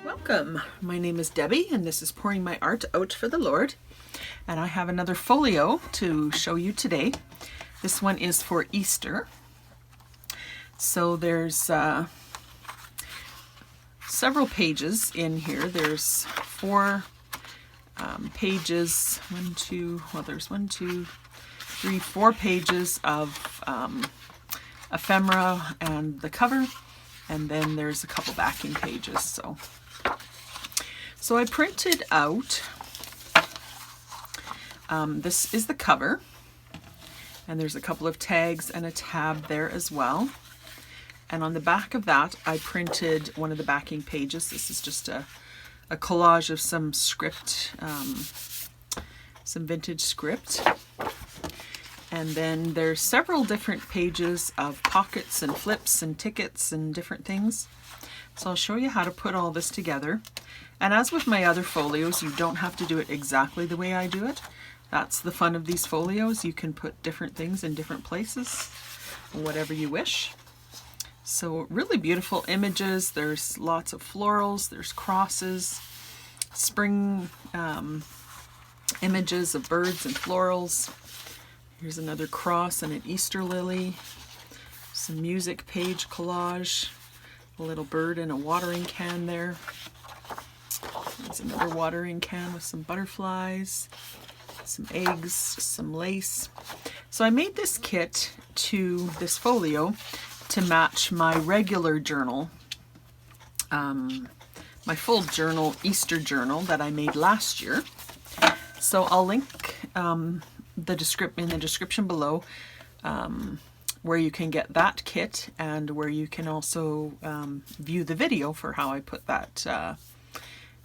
Welcome. My name is Debbie and this is Pouring My Art Out for the Lord. And I have another folio to show you today. This one is for Easter. So there's several pages in here. There's four pages, four pages of ephemera and the cover, and then there's a couple backing pages. So I printed out, this is the cover, and there's a couple of tags and a tab there as well. And on the back of that, I printed one of the backing pages. This is just a collage of some script, some vintage script. And then there's several different pages of pockets and flips and tickets and different things. So I'll show you how to put all this together. And as with my other folios, you don't have to do it exactly the way I do it. That's the fun of these folios. You can put different things in different places, whatever you wish. So really beautiful images. There's lots of florals, there's crosses, spring images of birds and florals. Here's another cross and an Easter lily, some music page collage, a little bird in a watering can there. There's another watering can with some butterflies, some eggs, some lace. So I made this kit to this folio to match my regular journal, my full journal, Easter journal that I made last year. So I'll link in the description below where you can get that kit and where you can also view the video for how I put that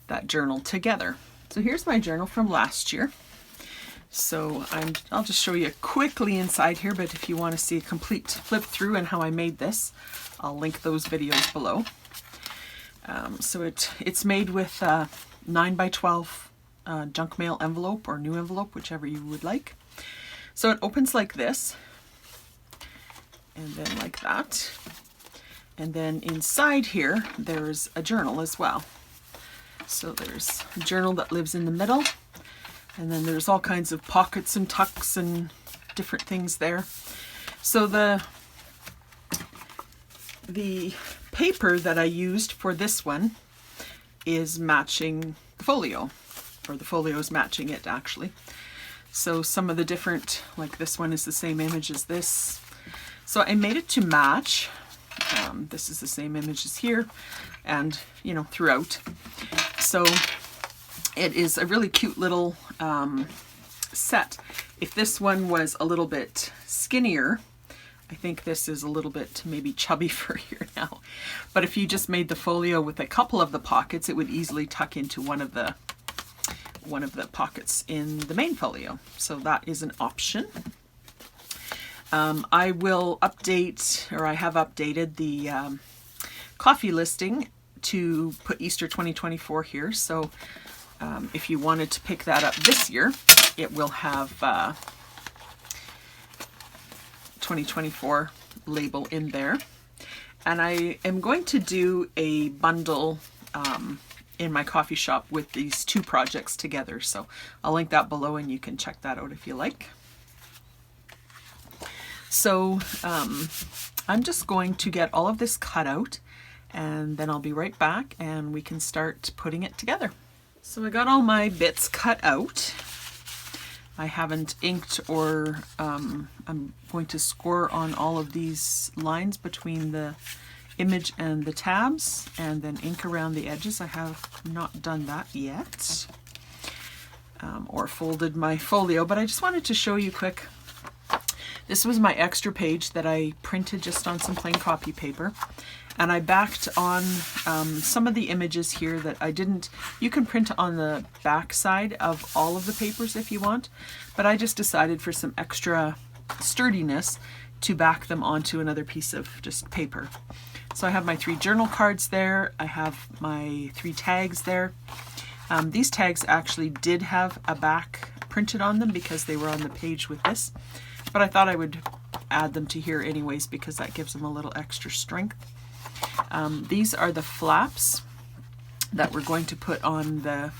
that journal together. So here's my journal from last year. So I'll just show you quickly inside here, but if you want to see a complete flip through and how I made this, I'll link those videos below. So it's made with 9x12 junk mail envelope or new envelope, whichever you would like. So it opens like this, and then like that. And then inside here, there's a journal as well. So there's a journal that lives in the middle, and then there's all kinds of pockets and tucks and different things there. So the paper that I used for this one is matching the folio, or the folio is matching it actually. So some of the different, like this one is the same image as this. So I made it to match. This is the same image as here, and you know, throughout. So it is a really cute little set. If this one was a little bit skinnier, I think this is a little bit maybe chubby for here now. But if you just made the folio with a couple of the pockets, it would easily tuck into one of the pockets in the main folio. So that is an option. I will update, or I have updated the coffee listing to put Easter 2024 here. So if you wanted to pick that up this year, it will have 2024 label in there. And I am going to do a bundle in my coffee shop with these two projects together. So I'll link that below and you can check that out if you like. So I'm just going to get all of this cut out, and then I'll be right back and we can start putting it together. So I got all my bits cut out. I haven't inked, or I'm going to score on all of these lines between the image and the tabs, and then ink around the edges. I have not done that yet, or folded my folio, but I just wanted to show you quick. This was my extra page that I printed just on some plain copy paper, and I backed on some of the images here that I didn't. You can print on the back side of all of the papers if you want, but I just decided for some extra sturdiness to back them onto another piece of just paper. So I have my 3 journal cards there. I have my 3 tags there. These tags actually did have a back printed on them because they were on the page with this, but I thought I would add them to here anyways because that gives them a little extra strength. These are the flaps that we're going to put on the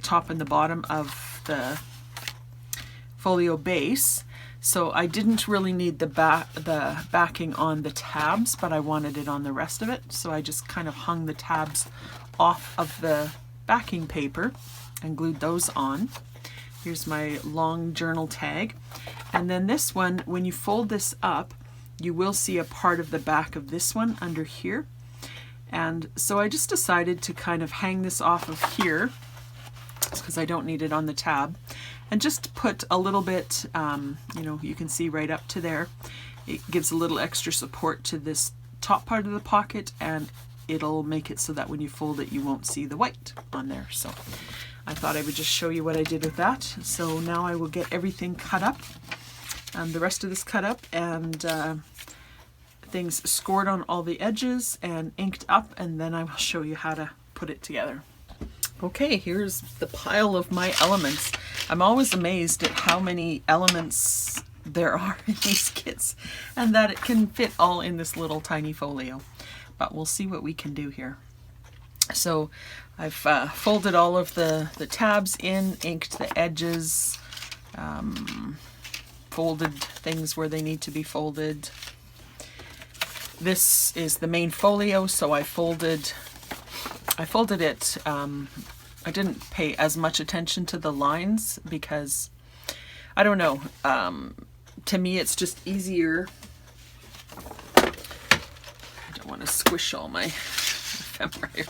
top and the bottom of the folio base. So I didn't really need the backing on the tabs, but I wanted it on the rest of it. So I just kind of hung the tabs off of the backing paper and glued those on. Here's my long journal tag. And then this one, when you fold this up, you will see a part of the back of this one under here. And so I just decided to kind of hang this off of here, because I don't need it on the tab, and just put a little bit, you know, you can see right up to there. It gives a little extra support to this top part of the pocket, and it'll make it so that when you fold it, you won't see the white on there. So I thought I would just show you what I did with that. So now I will get everything cut up, the rest of this cut up, and things scored on all the edges and inked up, and then I will show you how to put it together. Okay, here's the pile of my elements. I'm always amazed at how many elements there are in these kits, and that it can fit all in this little tiny folio. But we'll see what we can do here. So I've folded all of the tabs in, inked the edges, folded things where they need to be folded. This is the main folio, so I folded it. I didn't pay as much attention to the lines because, I don't know, to me it's just easier. I don't want to squish all my ephemera here.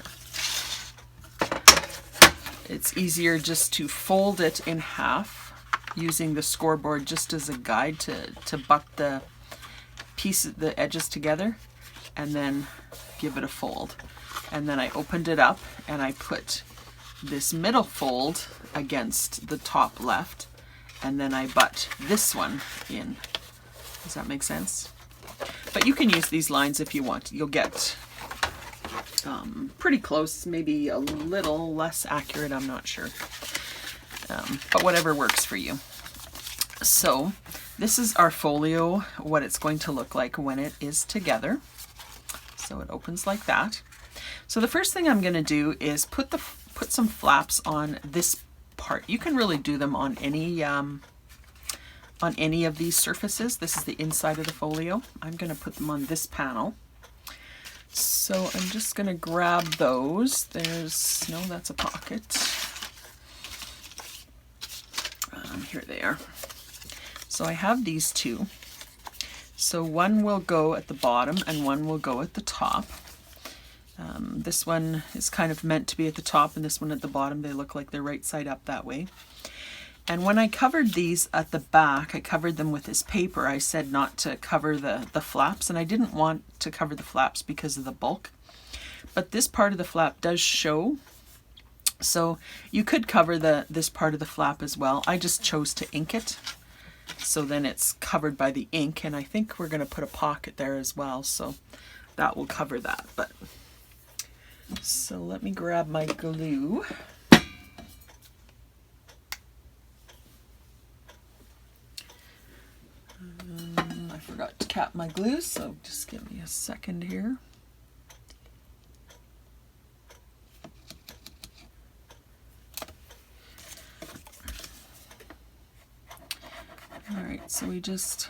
It's easier just to fold it in half using the scoreboard just as a guide to butt the the edges together, and then give it a fold. And then I opened it up and I put this middle fold against the top left, and then I butt this one in. Does that make sense? But you can use these lines if you want. You'll get pretty close, maybe a little less accurate, I'm not sure. But whatever works for you. So this is our folio, what it's going to look like when it is together. So it opens like that. So the first thing I'm going to do is put some flaps on this part. You can really do them on any of these surfaces. This is the inside of the folio. I'm going to put them on this panel. So I'm just going to grab those. No, that's a pocket. Here they are. So I have these two. So one will go at the bottom and one will go at the top. This one is kind of meant to be at the top, and this one at the bottom. They look like they're right side up that way. And when I covered these at the back, I covered them with this paper. I said not to cover the flaps, and I didn't want to cover the flaps because of the bulk. But this part of the flap does show, so you could cover this part of the flap as well. I just chose to ink it, so then it's covered by the ink, and I think we're going to put a pocket there as well, so that will cover that. But so let me grab my glue. I forgot to cap my glue, so just give me a second here. Alright, so we just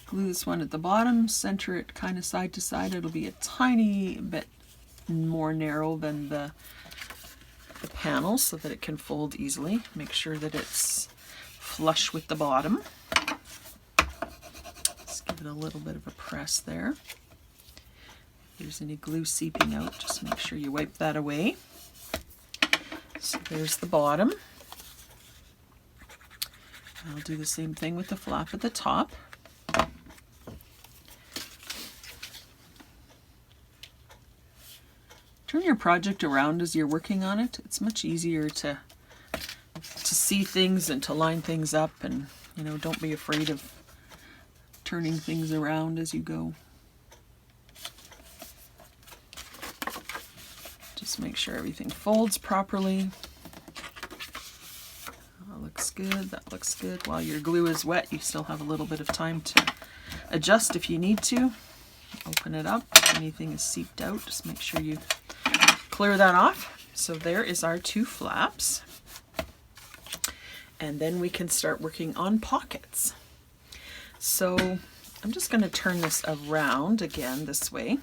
glue this one at the bottom, center it kind of side to side. It'll be a tiny bit more narrow than the panel so that it can fold easily. Make sure that it's flush with the bottom. Let's give it a little bit of a press there. If there's any glue seeping out, just make sure you wipe that away. So there's the bottom. I'll do the same thing with the flap at the top. Turn your project around as you're working on it. It's much easier to see things and to line things up, and you know, don't be afraid of turning things around as you go. Just make sure everything folds properly. That looks good, that looks good. While your glue is wet, you still have a little bit of time to adjust if you need to. open it up. If anything is seeped out, just make sure you clear that off. So there is our 2 flaps. And then we can start working on pockets. So I'm just going to turn this around again this way.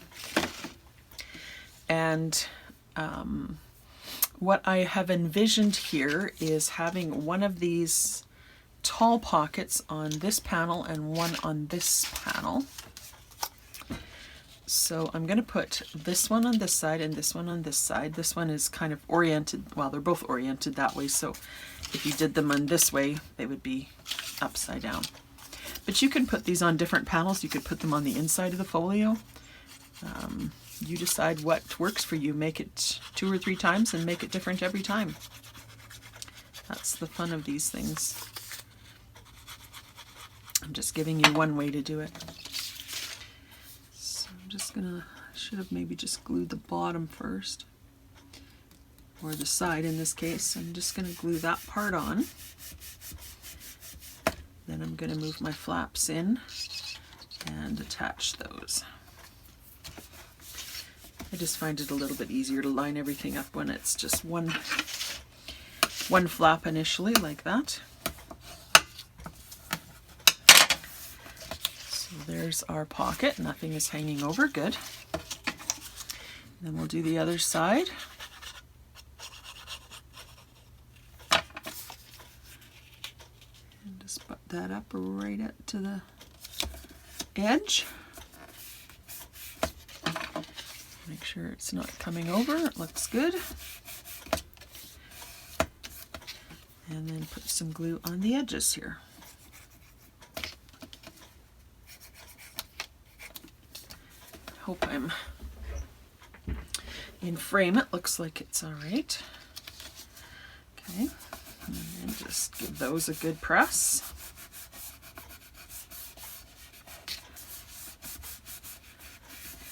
And what I have envisioned here is having one of these tall pockets on this panel and one on this panel. So I'm going to put this one on this side and this one on this side. This one is kind of oriented, well, they're both oriented that way, so if you did them on this way, they would be upside down. But you can put these on different panels. You could put them on the inside of the folio. You decide what works for you. Make it 2 or 3 times and make it different every time. That's the fun of these things. I'm just giving you one way to do it. So I'm just gonna, I should have maybe just glued the bottom first, or the side in this case. I'm just gonna glue that part on. Then I'm gonna move my flaps in and attach those. I just find it a little bit easier to line everything up when it's just one flap initially, like that. So there's our pocket. Nothing is hanging over. Good. Then we'll do the other side. And just butt that up right up to the edge. Make sure it's not coming over. It looks good. And then put some glue on the edges here. Hope I'm in frame. It looks like it's all right. Okay, and then just give those a good press.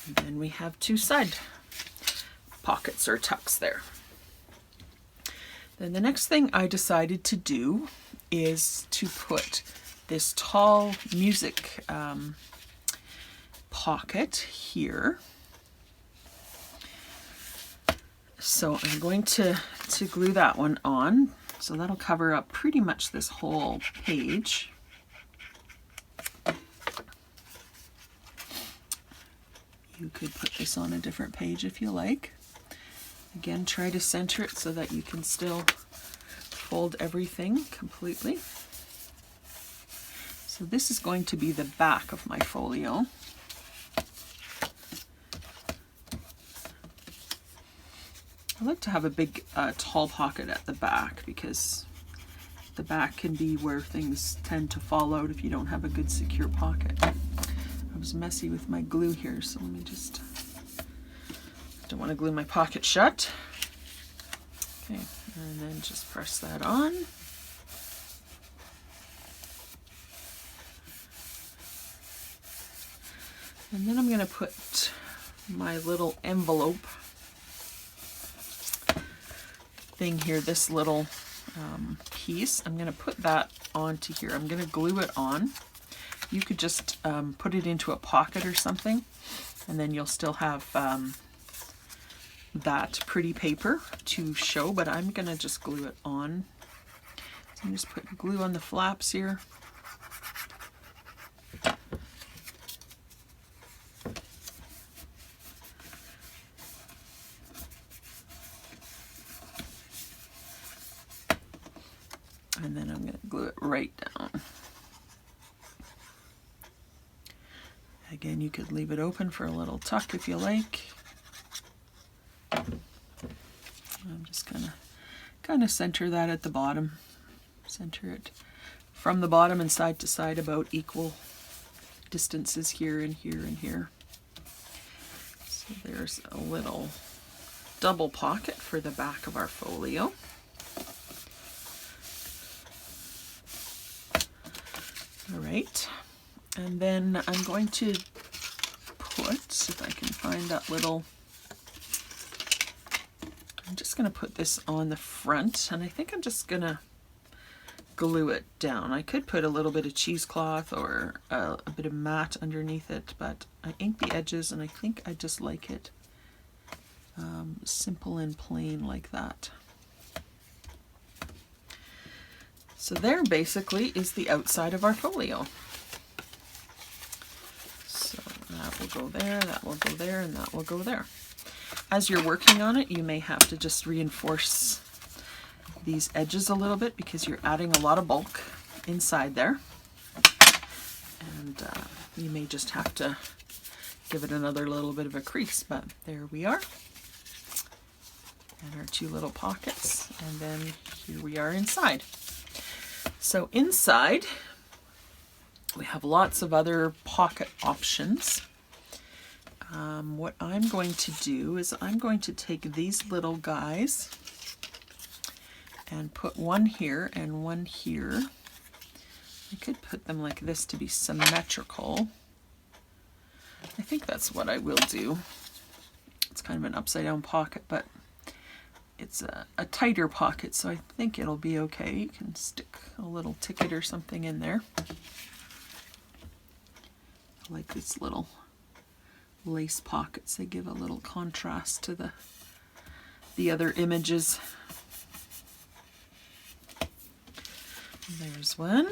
And then we have 2 side pockets or tucks there. Then the next thing I decided to do is to put this tall music pocket here. So I'm going to glue that one on. So that'll cover up pretty much this whole page. You could put this on a different page if you like. Again, try to center it so that you can still fold everything completely. So this is going to be the back of my folio. I like to have a big tall pocket at the back because the back can be where things tend to fall out if you don't have a good secure pocket. I was messy with my glue here, so let me just, don't want to glue my pocket shut. Okay, and then just press that on. And then I'm going to put my little envelope thing here, this little piece. I'm going to put that onto here. I'm going to glue it on. You could just put it into a pocket or something, and then you'll still have that pretty paper to show, but I'm going to just glue it on. So I'm just putting glue on the flaps here. And then I'm going to glue it right down. Again, you could leave it open for a little tuck if you like. I'm just going to kind of center that at the bottom. Center it from the bottom and side to side about equal distances here and here and here. So there's a little double pocket for the back of our folio. All right, and then I'm going to put, if I can find that little, I'm just going to put this on the front, and I think I'm just going to glue it down. I could put a little bit of cheesecloth or a bit of mat underneath it, but I inked the edges and I think I just like it simple and plain like that. So there basically is the outside of our folio. So that will go there, that will go there, and that will go there. As you're working on it, you may have to just reinforce these edges a little bit because you're adding a lot of bulk inside there. And you may just have to give it another little bit of a crease, but there we are. And our two little pockets, and then here we are inside. So inside, we have lots of other pocket options. What I'm going to do is I'm going to take these little guys and put one here and one here. I could put them like this to be symmetrical. I think that's what I will do. It's kind of an upside down pocket, but it's a tighter pocket, so I think it'll be okay. You can stick a little ticket or something in there. I like these little lace pockets. They give a little contrast to the other images. There's one.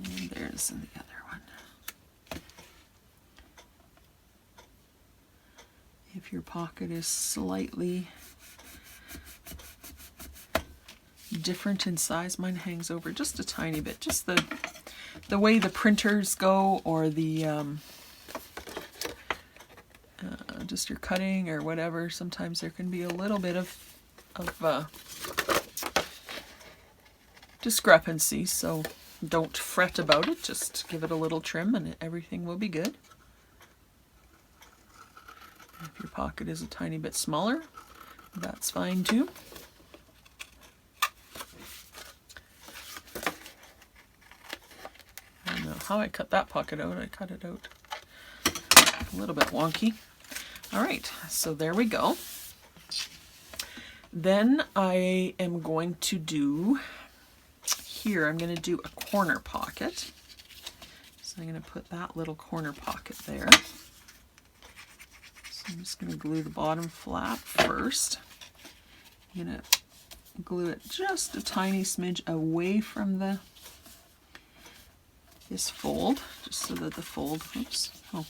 And there's the other one. If your pocket is slightly different in size, mine hangs over just a tiny bit. Just the way the printers go, or the just your cutting or whatever. Sometimes there can be a little bit of discrepancy, so don't fret about it. Just give it a little trim and everything will be good. If your pocket is a tiny bit smaller, that's fine too. I don't know how I cut that pocket out. I cut it out a little bit wonky. All right, so there we go. Then I am going to do here, I'm going to do a corner pocket. So I'm going to put that little corner pocket there. So I'm just going to glue the bottom flap first. I'm going to glue it just a tiny smidge away from this fold, just so that the fold, oops, oh,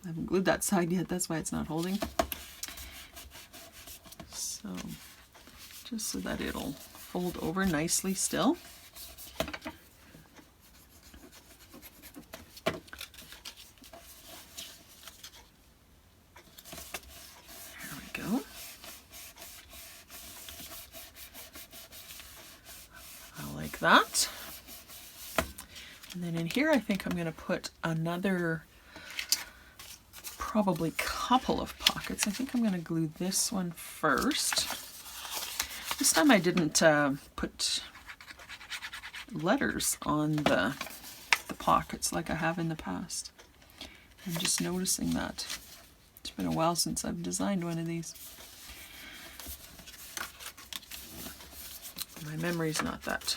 I haven't glued that side yet, that's why it's not holding. So just so that it'll fold over nicely still. There we go. I like that. And then in here I think I'm going to put another probably couple of pockets. I think I'm going to glue this one first. This time I didn't put letters on the pockets like I have in the past. I'm just noticing that. It's been a while since I've designed one of these. My memory's not that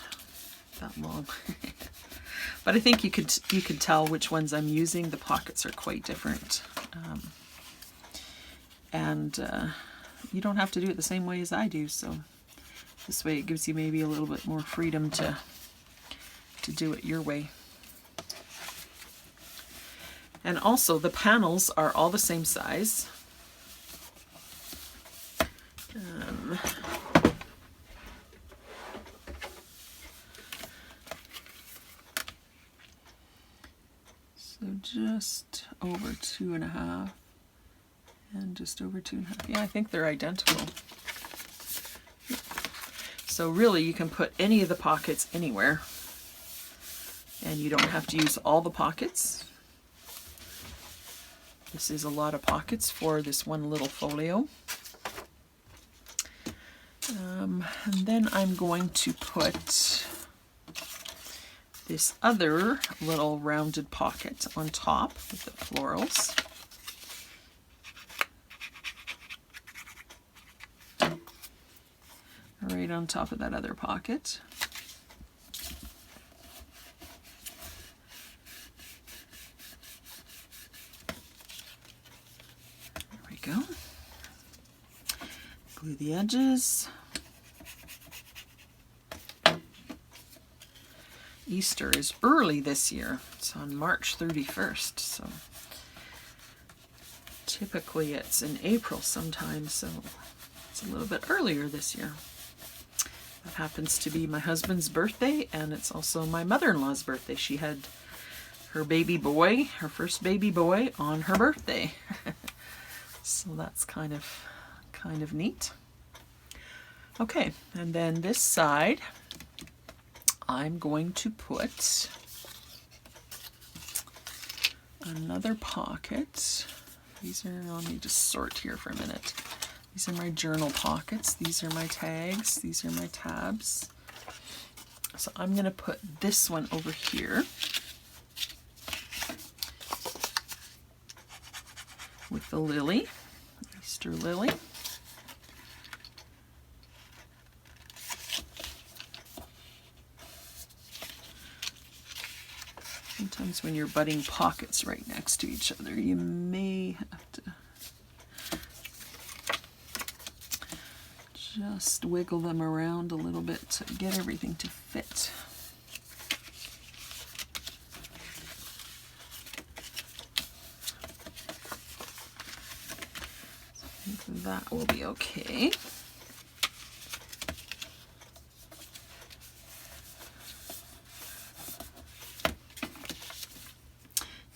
long. But I think you could tell which ones I'm using. The pockets are quite different. You don't have to do it the same way as I do, so this way it gives you maybe a little bit more freedom to do it your way. And also the panels are all the same size. So just over 2.5 and just over 2.5. Yeah, I think they're identical. So really you can put any of the pockets anywhere and you don't have to use all the pockets. This is a lot of pockets for this one little folio. And then I'm going to put this other little rounded pocket on top with the florals. Right on top of that other pocket. There we go. Glue the edges. Easter is early this year. It's on March 31st, so typically it's in April sometimes, so it's a little bit earlier this year. That happens to be my husband's birthday, and it's also my mother-in-law's birthday. She had her baby boy, her first baby boy, on her birthday. So that's kind of neat. Okay, and then this side, I'm going to put another pocket. These are, I'll need to sort here for a minute. These are my journal pockets. These are my tags. These are my tabs. So I'm going to put this one over here with the lily, Easter lily. Sometimes when you're butting pockets right next to each other, you may have to just wiggle them around a little bit to get everything to fit. I think that will be okay.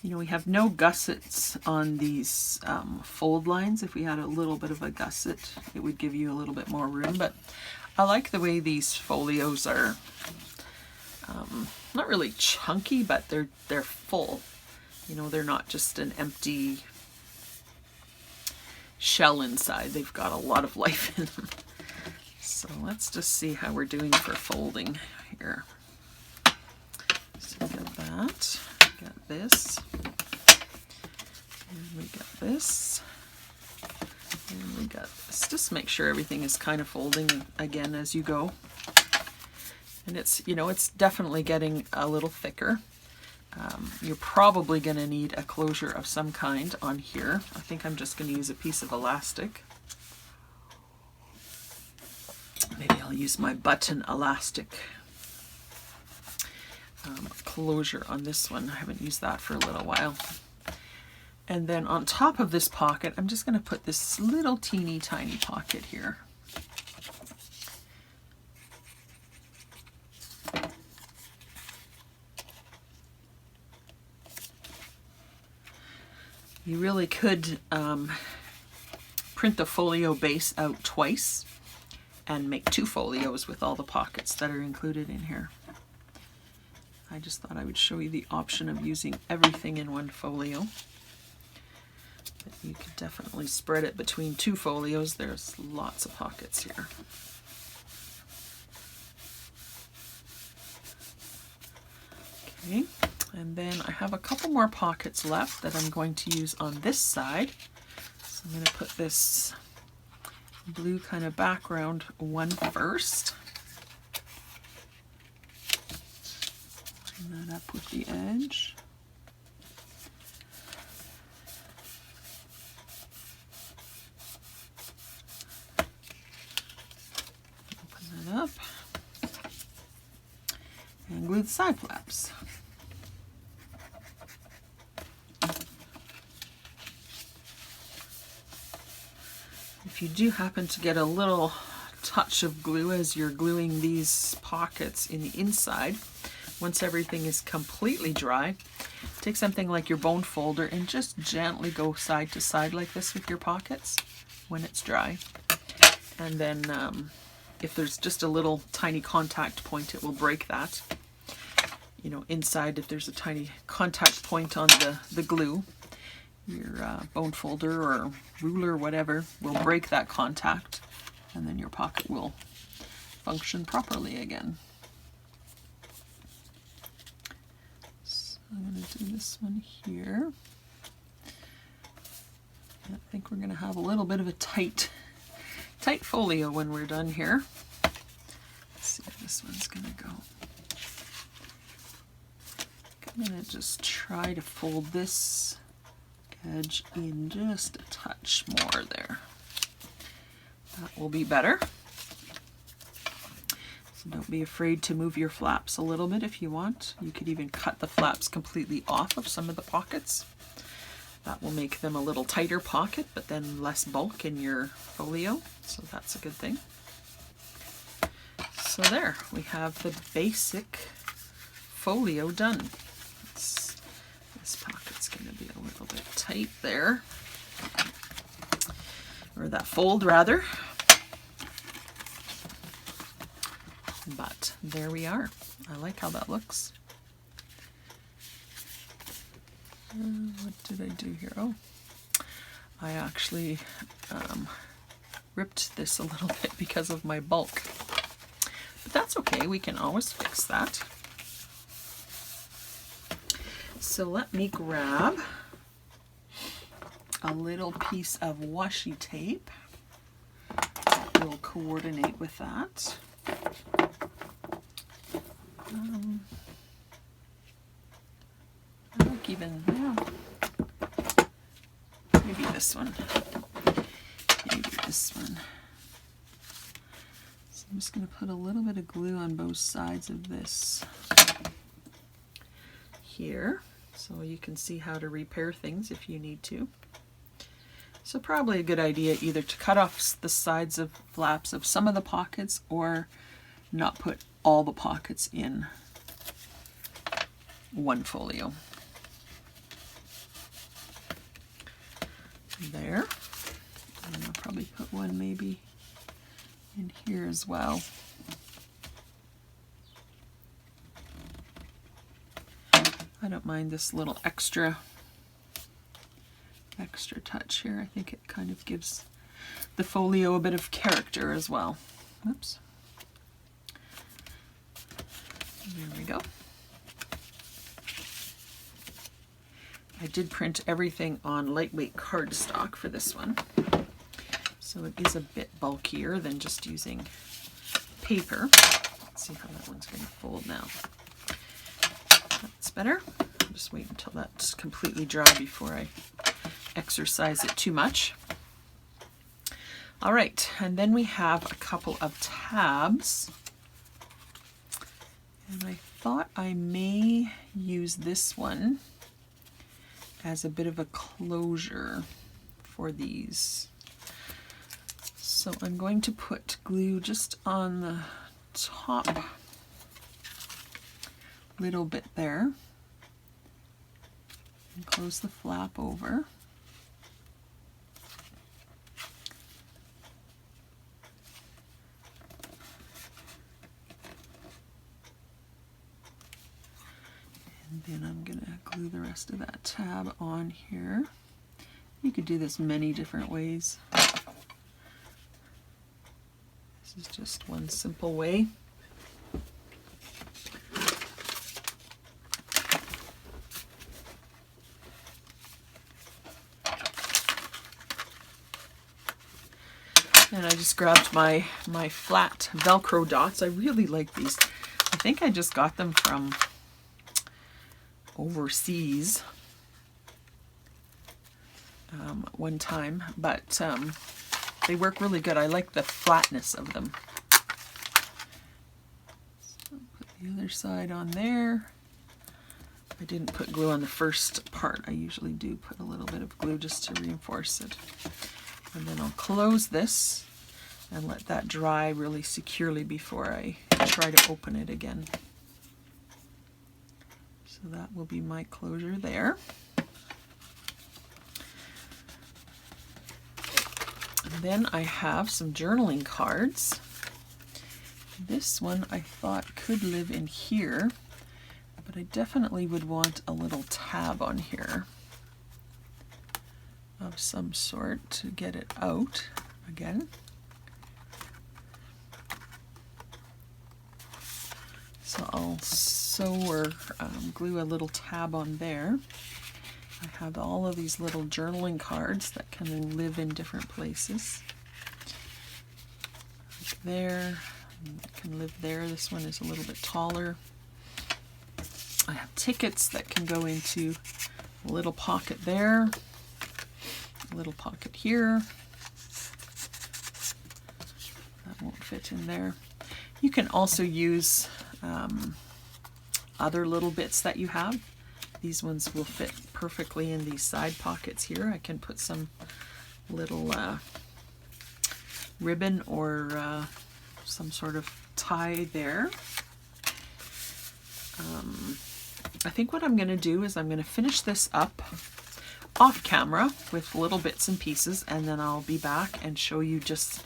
You know, we have no gussets on these fold lines. If we had a little bit of a gusset, it would give you a little bit more room. But I like the way these folios are not really chunky, but they're full. You know, they're not just an empty shell inside. They've got a lot of life in them. So let's just see how we're doing for folding here. So we got that. Got this, and we got this, and we got this. Just make sure everything is kind of folding again as you go. And it's, you know, it's definitely getting a little thicker. You're probably going to need a closure of some kind on here. I think I'm just going to use a piece of elastic. Maybe I'll use my button elastic closure on this one. I haven't used that for a little while. And then on top of this pocket, I'm just going to put this little teeny tiny pocket here. You really could print the folio base out twice and make 2 folios with all the pockets that are included in here. I just thought I would show you the option of using everything in one folio. But you could definitely spread it between 2 folios. There's lots of pockets here. Okay, and then I have a couple more pockets left that I'm going to use on this side. So I'm going to put this blue kind of background one first. Line that up with the edge. Open that up and glue the side flaps. If you do happen to get a little touch of glue as you're gluing these pockets in the inside, once everything is completely dry, take something like your bone folder and just gently go side to side like this with your pockets when it's dry. And then if there's just a little tiny contact point, it will break that. You know, inside, if there's a tiny contact point on the glue, your bone folder or ruler or whatever will break that contact, and then your pocket will function properly again. I'm going to do this one here. I think we're going to have a little bit of a tight folio when we're done here. Let's see if this one's going to go. I'm going to just try to fold this edge in just a touch more there. That will be better. So don't be afraid to move your flaps a little bit if you want. You could even cut the flaps completely off of some of the pockets. That will make them a little tighter pocket, but then less bulk in your folio. So that's a good thing. So there, we have the basic folio done. This pocket's going to be a little bit tight there, or that fold rather. But there we are. I like how that looks. What did I do here? Oh, I actually ripped this a little bit because of my bulk. But that's okay, we can always fix that. So let me grab a little piece of washi tape that will coordinate with that. I like even, yeah, maybe this one. Maybe this one. So I'm just going to put a little bit of glue on both sides of this here, so you can see how to repair things if you need to. So probably a good idea either to cut off the sides of flaps of some of the pockets or not put all the pockets in one folio. There. And I'll probably put one maybe in here as well. I don't mind this little extra touch here. I think it kind of gives the folio a bit of character as well. Oops. There we go. I did print everything on lightweight cardstock for this one, so it is a bit bulkier than just using paper. Let's see how that one's going to fold now. That's better. I'll just wait until that's completely dry before I exercise it too much. All right, and then we have a couple of tabs. And I thought I may use this one as a bit of a closure for these. So I'm going to put glue just on the top little bit there and close the flap over. And then I'm going to glue the rest of that tab on here. You could do this many different ways. This is just one simple way. And I just grabbed my flat Velcro dots. I really like these. I think I just got them from overseas one time, but they work really good. I like the flatness of them. So put the other side on there. I didn't put glue on the first part. I usually do put a little bit of glue just to reinforce it. And then I'll close this and let that dry really securely before I try to open it again. So that will be my closure there. And then I have some journaling cards. This one I thought could live in here, but I definitely would want a little tab on here of some sort to get it out again. So I'll sew or glue a little tab on there. I have all of these little journaling cards that can live in different places. Like there, it can live there. This one is a little bit taller. I have tickets that can go into a little pocket there, a little pocket here. That won't fit in there. You can also use other little bits that you have. These ones will fit perfectly in these side pockets here. I can put some little ribbon or some sort of tie there. I think what I'm going to do is I'm going to finish this up off camera with little bits and pieces, and then I'll be back and show you just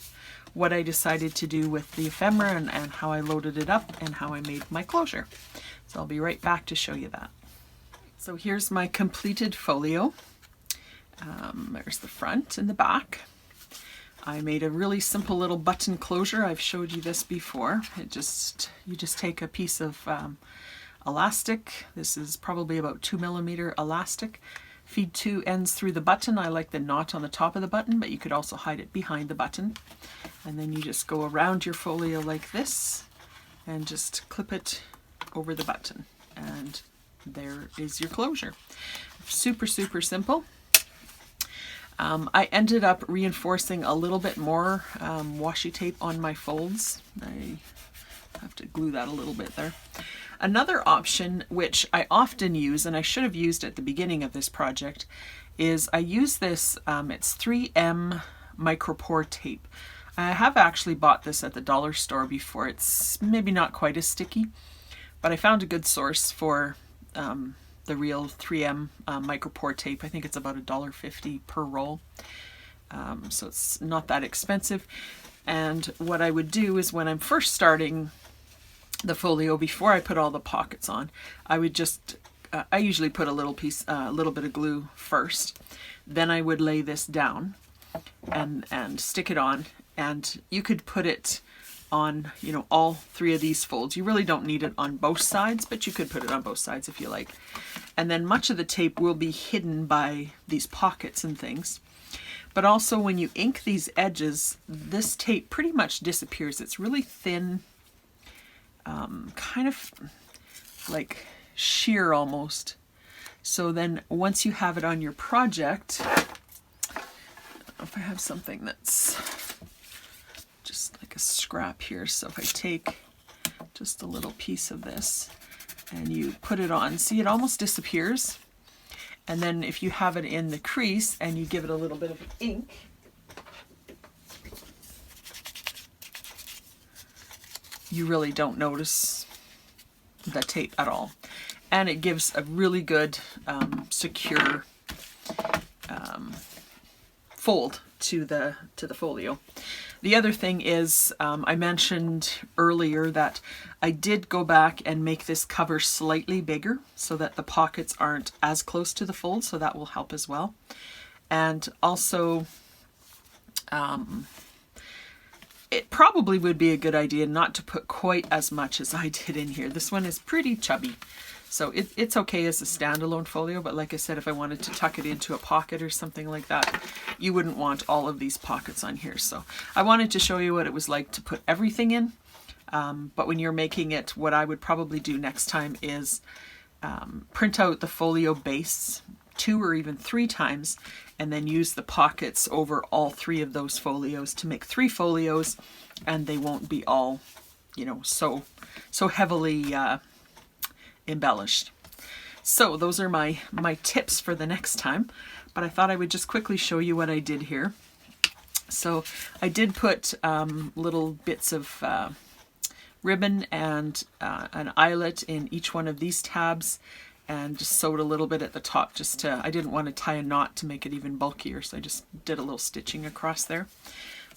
what I decided to do with the ephemera and how I loaded it up and how I made my closure. So I'll be right back to show you that. So here's my completed folio. There's the front and the back. I made a really simple little button closure. I've showed you this before. You just take a piece of elastic. This is probably about 2mm elastic. Feed two ends through the button. I like the knot on the top of the button, but you could also hide it behind the button. And then you just go around your folio like this and just clip it over the button. And there is your closure. Super, super simple. I ended up reinforcing a little bit more washi tape on my folds. I have to glue that a little bit there. Another option, which I often use, and I should have used at the beginning of this project, is I use this, it's 3M micropore tape. I have actually bought this at the dollar store before. It's maybe not quite as sticky, but I found a good source for the real 3M micropore tape. I think it's about $1.50 per roll, so it's not that expensive. And what I would do is when I'm first starting the folio, before I put all the pockets on, I would just I usually put a little bit of glue first, then I would lay this down and stick it on, and you could put it on, you know, all three of these folds. You really don't need it on both sides, but you could put it on both sides if you like. And then much of the tape will be hidden by these pockets and things. But also when you ink these edges, this tape pretty much disappears. It's really thin, kind of like sheer almost. So then once you have it on your project, I don't know if I have something that's just like a scrap here. So if I take just a little piece of this and you put it on, see, it almost disappears. And then if you have it in the crease and you give it a little bit of ink, you really don't notice the tape at all. And it gives a really good secure fold to the folio. The other thing is, I mentioned earlier that I did go back and make this cover slightly bigger so that the pockets aren't as close to the fold, so that will help as well. And also, it probably would be a good idea not to put quite as much as I did in here. This one is pretty chubby, so it's okay as a standalone folio, but like I said, if I wanted to tuck it into a pocket or something like that, you wouldn't want all of these pockets on here. So I wanted to show you what it was like to put everything in, but when you're making it, what I would probably do next time is print out the folio base 2 or even 3 times, and then use the pockets over all 3 of those folios to make 3 folios, and they won't be all, you know, so heavily embellished. So those are my tips for the next time, but I thought I would just quickly show you what I did here. So I did put little bits of ribbon and an eyelet in each one of these tabs, and just sewed a little bit at the top just to, I didn't want to tie a knot to make it even bulkier, so I just did a little stitching across there.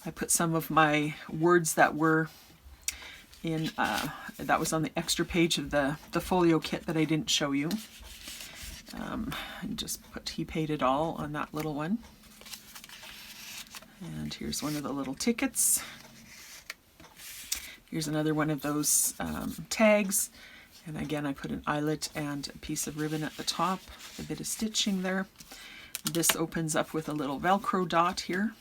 I put some of my words that were in, that was on the extra page of the folio kit that I didn't show you. And just put He Paid It All on that little one. And here's one of the little tickets. Here's another one of those tags. And again, I put an eyelet and a piece of ribbon at the top, a bit of stitching there. This opens up with a little Velcro dot here.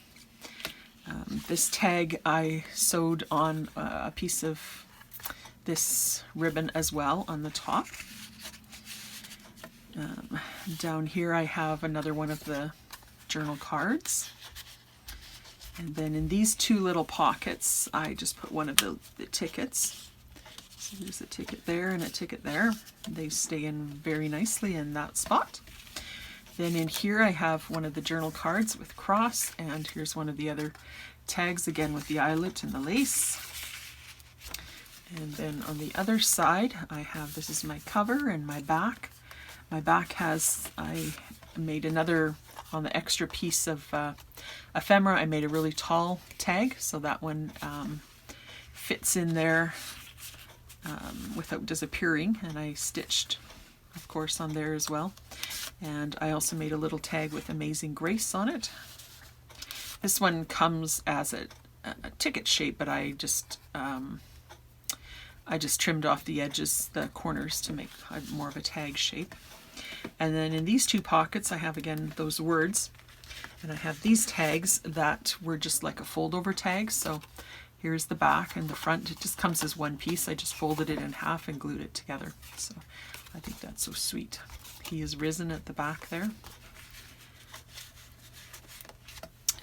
This tag I sewed on a piece of this ribbon as well on the top. Down here I have another one of the journal cards. And then in these two little pockets, I just put one of the tickets. So there's a ticket there and a ticket there. They stay in very nicely in that spot. Then in here I have one of the journal cards with cross, and here's one of the other tags again with the eyelet and the lace. And then on the other side I have, this is my cover and my back. My back has, I made another, on the extra piece of ephemera, I made a really tall tag, so that one fits in there without disappearing, and I stitched, of course, on there as well. And I also made a little tag with Amazing Grace on it. This one comes as a ticket shape, but I just trimmed off the edges, the corners, to make more of a tag shape. And then in these two pockets I have again those words, and I have these tags that were just like a fold over tag. So here's the back and the front. It just comes as one piece. I just folded it in half and glued it together. So I think that's so sweet. He is risen at the back there.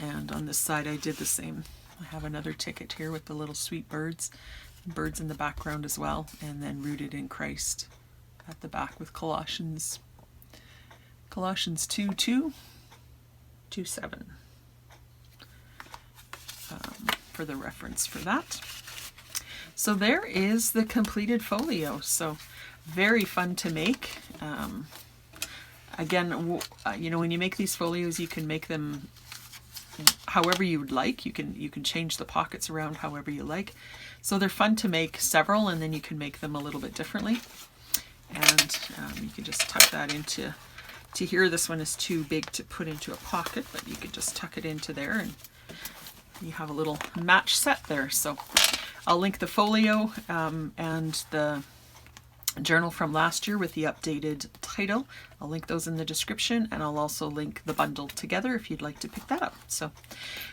And on this side I did the same. I have another ticket here with the little sweet birds in the background as well, and then Rooted in Christ at the back with Colossians 2:2, 2:7 for the reference for that. So there is the completed folio. So very fun to make. Again, you know, when you make these folios, you can make them however you would like. You can change the pockets around however you like. So they're fun to make several, and then you can make them a little bit differently. And you can just tuck that into here. This one is too big to put into a pocket, but you could just tuck it into there and you have a little match set there. So I'll link the folio and the journal from last year with the updated title. I'll link those in the description, and I'll also link the bundle together if you'd like to pick that up. So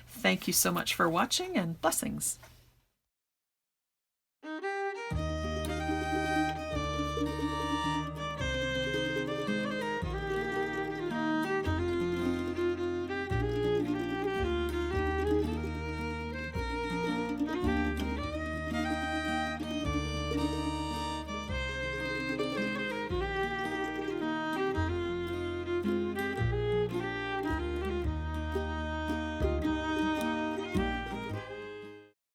thank you so much for watching, and blessings.